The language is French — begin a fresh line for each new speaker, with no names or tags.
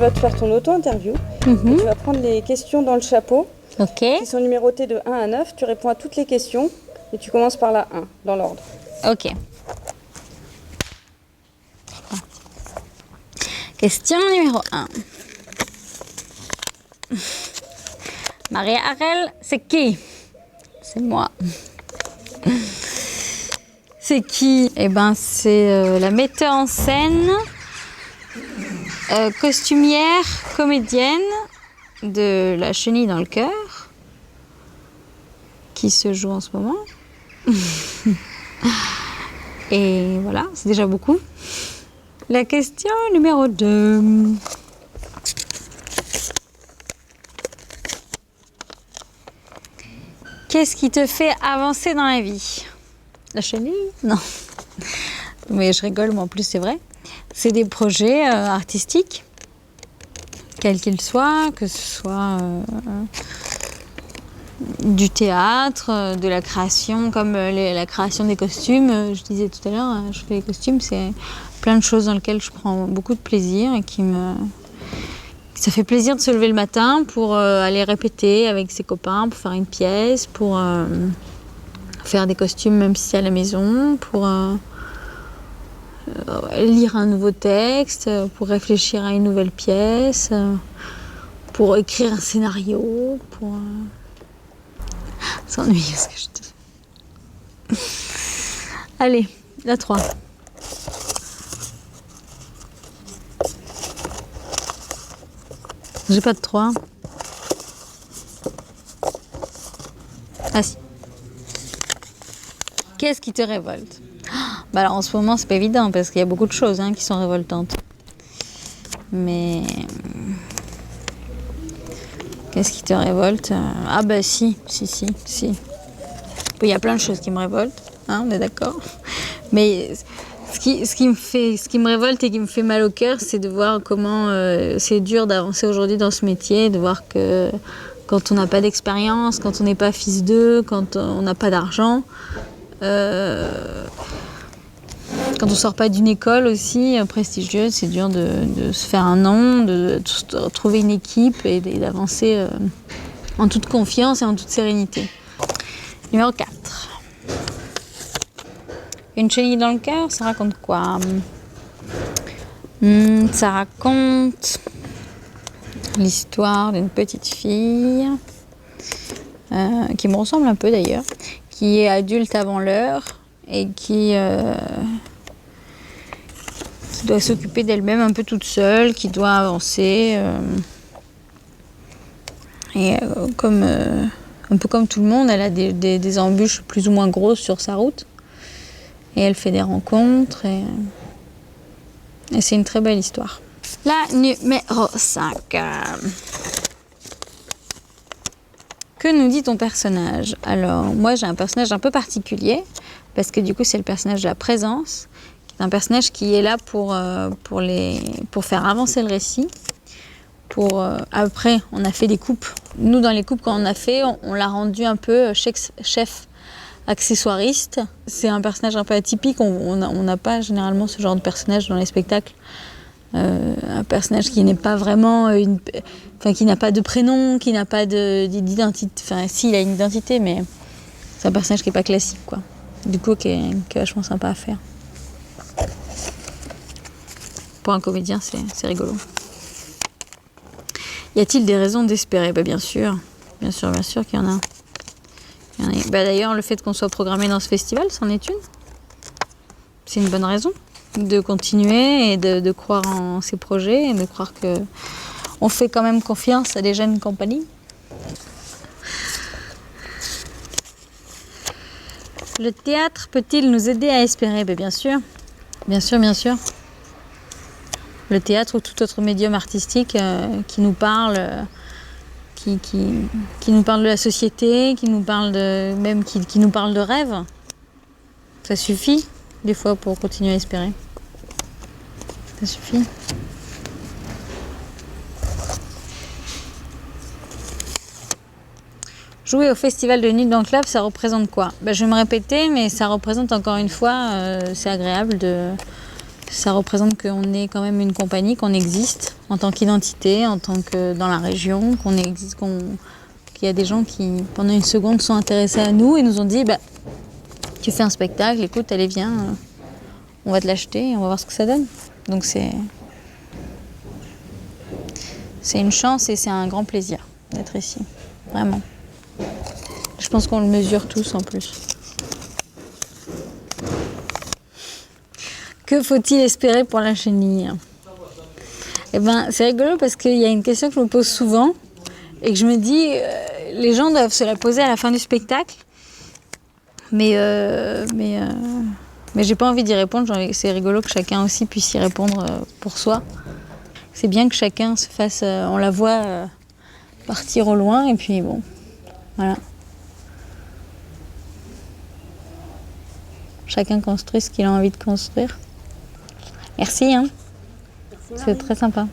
vas te faire ton auto-interview. Tu vas prendre les questions dans le chapeau qui sont numérotées de 1 à 9. Tu réponds à toutes les questions et tu commences par la 1, dans l'ordre.
Ok. Question numéro 1. Maria Harel, c'est qui? C'est moi. C'est qui? Eh ben, c'est la metteur en scène, costumière, comédienne de La Chenille dans le cœur, qui se joue en ce moment. Et voilà, c'est déjà beaucoup. La question numéro 2. Qu'est-ce qui te fait avancer dans la vie? La chenille? Non. Mais je rigole, mais en plus c'est vrai. C'est des projets artistiques, quels qu'ils soient, que ce soit du théâtre, de la création, comme la création des costumes. Je disais tout à l'heure, je fais les costumes, c'est plein de choses dans lesquelles je prends beaucoup de plaisir et ça fait plaisir de se lever le matin pour aller répéter avec ses copains, pour faire une pièce, pour faire des costumes même si c'est à la maison, pour lire un nouveau texte, pour réfléchir à une nouvelle pièce, pour écrire un scénario, pour... C'est ennuyeux ce que je dis. Allez, la 3. J'ai pas de 3. Ah si. Qu'est-ce qui te révolte? Bah alors en ce moment c'est pas évident parce qu'il y a beaucoup de choses qui sont révoltantes. Mais qu'est-ce qui te révolte? Ah bah si. Il y a plein de choses qui me révoltent, on est d'accord. Mais ce qui me révolte et qui me fait mal au cœur, c'est de voir comment c'est dur d'avancer aujourd'hui dans ce métier, de voir que quand on n'a pas d'expérience, quand on n'est pas fils d'eux, quand on n'a pas d'argent, quand on sort pas d'une école aussi prestigieuse, c'est dur de se faire un nom, de trouver une équipe et d'avancer en toute confiance et en toute sérénité. Numéro 4. Une chenille dans le cœur, ça raconte quoi? Ça raconte l'histoire d'une petite fille qui me ressemble un peu d'ailleurs, qui est adulte avant l'heure et qui doit s'occuper d'elle-même un peu toute seule, qui doit avancer et un peu comme tout le monde, elle a des embûches plus ou moins grosses sur sa route et elle fait des rencontres et c'est une très belle histoire. La numéro 5. Que nous dit ton personnage? Alors moi j'ai un personnage un peu particulier parce que du coup c'est le personnage de la présence, qui est un personnage qui est là pour faire avancer le récit. Après, on a fait des coupes. Nous, dans les coupes qu'on a fait, on l'a rendu un peu chef accessoiriste. C'est un personnage un peu atypique. On n'a pas généralement ce genre de personnage dans les spectacles. Un personnage qui n'est pas vraiment qui n'a pas de prénom, qui n'a pas d'identité. Enfin, si, il a une identité, mais c'est un personnage qui n'est pas classique, quoi. Du coup, qui est vachement sympa à faire. Pour un comédien, c'est rigolo. Y a-t-il des raisons d'espérer? Bien sûr qu'il y en a. D'ailleurs, le fait qu'on soit programmé dans ce festival, c'en est une. C'est une bonne raison de continuer et de croire en ces projets et de croire qu'on fait quand même confiance à des jeunes compagnies. Le théâtre peut-il nous aider à espérer? Bien sûr. Le théâtre ou tout autre médium artistique qui nous parle, qui nous parle de la société, qui nous parle qui nous parle de rêve. Ça suffit des fois pour continuer à espérer. Ça suffit. Jouer au festival de Nuit dans le Club, ça représente quoi? Je vais me répéter, mais ça représente encore une fois, c'est agréable Ça représente qu'on est quand même une compagnie, qu'on existe en tant qu'identité, en tant que dans la région, qu'on existe, qu'il y a des gens qui, pendant une seconde, sont intéressés à nous et nous ont dit tu fais un spectacle, écoute, allez, viens, on va te l'acheter et on va voir ce que ça donne. Donc c'est une chance et c'est un grand plaisir d'être ici, vraiment. Je pense qu'on le mesure tous en plus. Que faut-il espérer pour la chenille ? Eh ben, c'est rigolo parce qu'il y a une question que je me pose souvent et que je me dis, les gens doivent se la poser à la fin du spectacle, mais j'ai pas envie d'y répondre. C'est rigolo que chacun aussi puisse y répondre pour soi. C'est bien que chacun se fasse, on la voit partir au loin et puis bon, voilà. Chacun construit ce qu'il a envie de construire. Merci, hein. C'est très sympa.